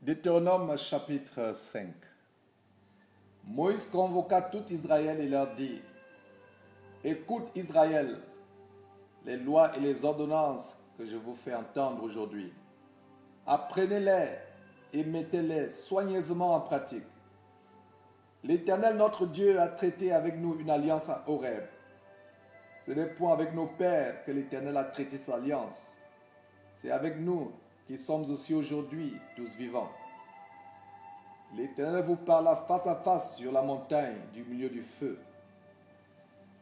Deutéronome chapitre 5. Moïse convoqua tout Israël et leur dit: Écoute Israël, les lois et les ordonnances que je vous fais entendre aujourd'hui. Apprenez-les et mettez-les soigneusement en pratique. L'Éternel notre Dieu a traité avec nous une alliance à Horeb. Ce n'est point avec nos pères que l'Éternel a traité cette alliance. C'est avec nous qui sommes aussi aujourd'hui tous vivants. L'Éternel vous parla face à face sur la montagne du milieu du feu.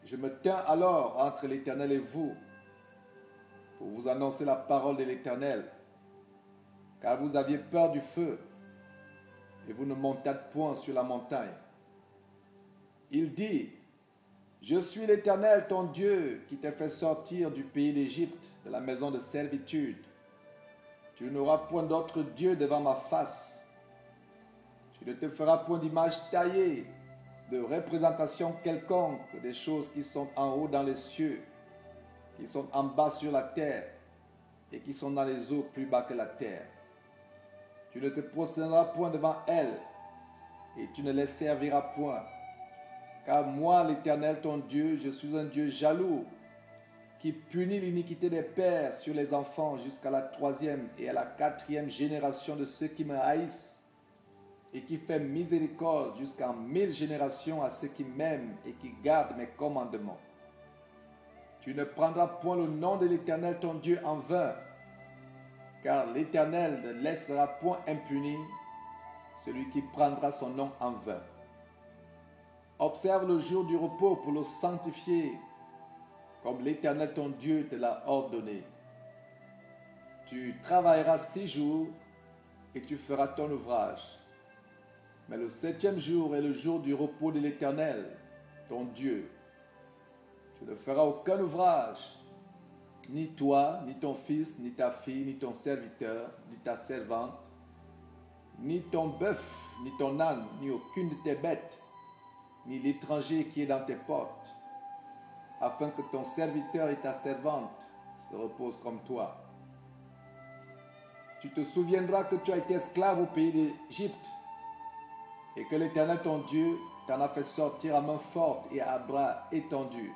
Je me tins alors entre l'Éternel et vous pour vous annoncer la parole de l'Éternel, car vous aviez peur du feu et vous ne montâtes point sur la montagne. Il dit: Je suis l'Éternel ton Dieu qui t'a fait sortir du pays d'Égypte, de la maison de servitude. Tu n'auras point d'autre Dieu devant ma face. Tu ne te feras point d'image taillée, de représentation quelconque des choses qui sont en haut dans les cieux, qui sont en bas sur la terre et qui sont dans les eaux plus bas que la terre. Tu ne te prosterneras point devant elles et tu ne les serviras point. Car moi, l'Éternel ton Dieu, je suis un Dieu jaloux, qui punit l'iniquité des pères sur les enfants jusqu'à la 3e et à la 4e génération de ceux qui me haïssent, et qui fait miséricorde jusqu'à 1000 générations à ceux qui m'aiment et qui gardent mes commandements. Tu ne prendras point le nom de l'Éternel ton Dieu en vain, car l'Éternel ne laissera point impuni celui qui prendra son nom en vain. Observe le jour du repos pour le sanctifier, comme l'Éternel ton Dieu te l'a ordonné. Tu travailleras 6 jours et tu feras ton ouvrage. Mais le 7e jour est le jour du repos de l'Éternel, ton Dieu. Tu ne feras aucun ouvrage, ni toi, ni ton fils, ni ta fille, ni ton serviteur, ni ta servante, ni ton bœuf, ni ton âne, ni aucune de tes bêtes, ni l'étranger qui est dans tes portes, afin que ton serviteur et ta servante se reposent comme toi. Tu te souviendras que tu as été esclave au pays d'Égypte, et que l'Éternel ton Dieu t'en a fait sortir à main forte et à bras étendus.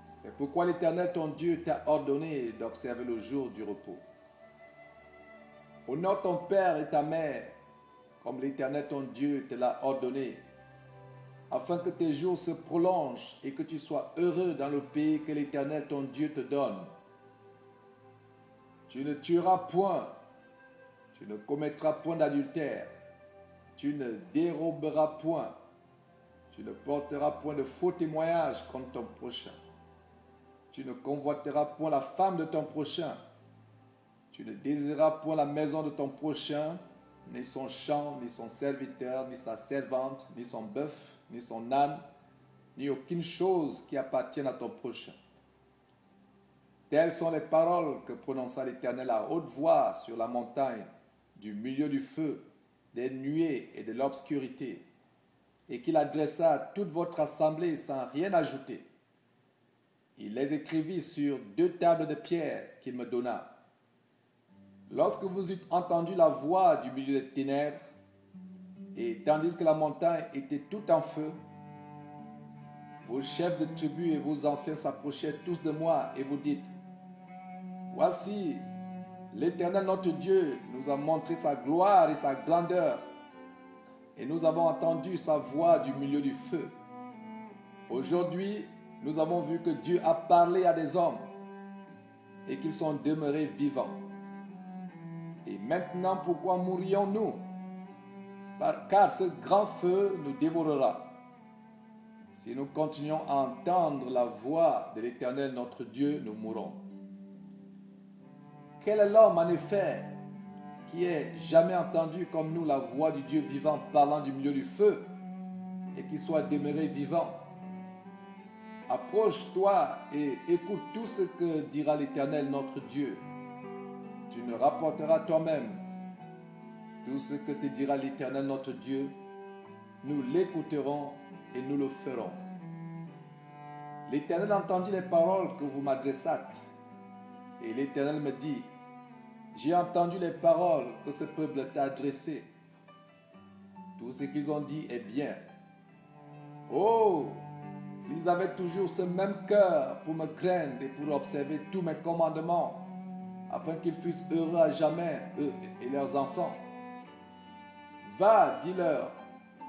C'est pourquoi l'Éternel ton Dieu t'a ordonné d'observer le jour du repos. Honore ton père et ta mère, comme l'Éternel ton Dieu te l'a ordonné, afin que tes jours se prolongent et que tu sois heureux dans le pays que l'Éternel ton Dieu te donne. Tu ne tueras point, tu ne commettras point d'adultère, tu ne déroberas point, tu ne porteras point de faux témoignages contre ton prochain. Tu ne convoiteras point la femme de ton prochain. Tu ne désireras point la maison de ton prochain, ni son champ, ni son serviteur, ni sa servante, ni son bœuf, ni son âne, ni aucune chose qui appartienne à ton prochain. Telles sont les paroles que prononça l'Éternel à haute voix sur la montagne, du milieu du feu, des nuées et de l'obscurité, et qu'il adressa à toute votre assemblée sans rien ajouter. Il les écrivit sur 2 tables de pierre qu'il me donna. Lorsque vous eûtes entendu la voix du milieu des ténèbres, et tandis que la montagne était tout en feu, vos chefs de tribu et vos anciens s'approchaient tous de moi et vous dites: Voici, l'Éternel notre Dieu nous a montré sa gloire et sa grandeur, et nous avons entendu sa voix du milieu du feu. Aujourd'hui, nous avons vu que Dieu a parlé à des hommes et qu'ils sont demeurés vivants. Et maintenant, pourquoi mourrions-nous? Car ce grand feu nous dévorera. Si nous continuons à entendre la voix de l'Éternel notre Dieu, nous mourrons. Quel est l'homme en effet qui ait jamais entendu comme nous la voix du Dieu vivant parlant du milieu du feu et qui soit demeuré vivant? Approche-toi et écoute tout ce que dira l'Éternel notre Dieu. Tu ne rapporteras toi-même tout ce que te dira l'Éternel notre Dieu. Nous l'écouterons et nous le ferons. L'Éternel entendit les paroles que vous m'adressâtes, et l'Éternel me dit: J'ai entendu les paroles que ce peuple t'a adressées. Tout ce qu'ils ont dit est bien. Oh, s'ils avaient toujours ce même cœur pour me craindre et pour observer tous mes commandements, afin qu'ils fussent heureux à jamais, eux et leurs enfants. Va, dis-leur,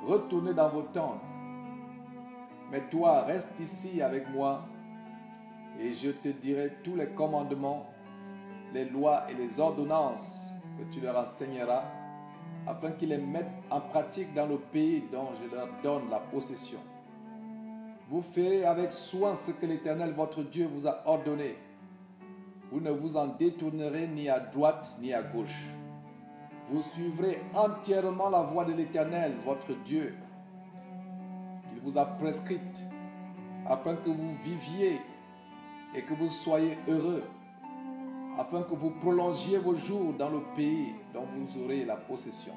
retournez dans vos tentes. Mais toi, reste ici avec moi, et je te dirai tous les commandements, les lois et les ordonnances que tu leur enseigneras, afin qu'ils les mettent en pratique dans le pays dont je leur donne la possession. Vous ferez avec soin ce que l'Éternel votre Dieu vous a ordonné. Vous ne vous en détournerez ni à droite ni à gauche. Vous suivrez entièrement la voie de l'Éternel votre Dieu, qu'il vous a prescrite, afin que vous viviez et que vous soyez heureux, afin que vous prolongiez vos jours dans le pays dont vous aurez la possession.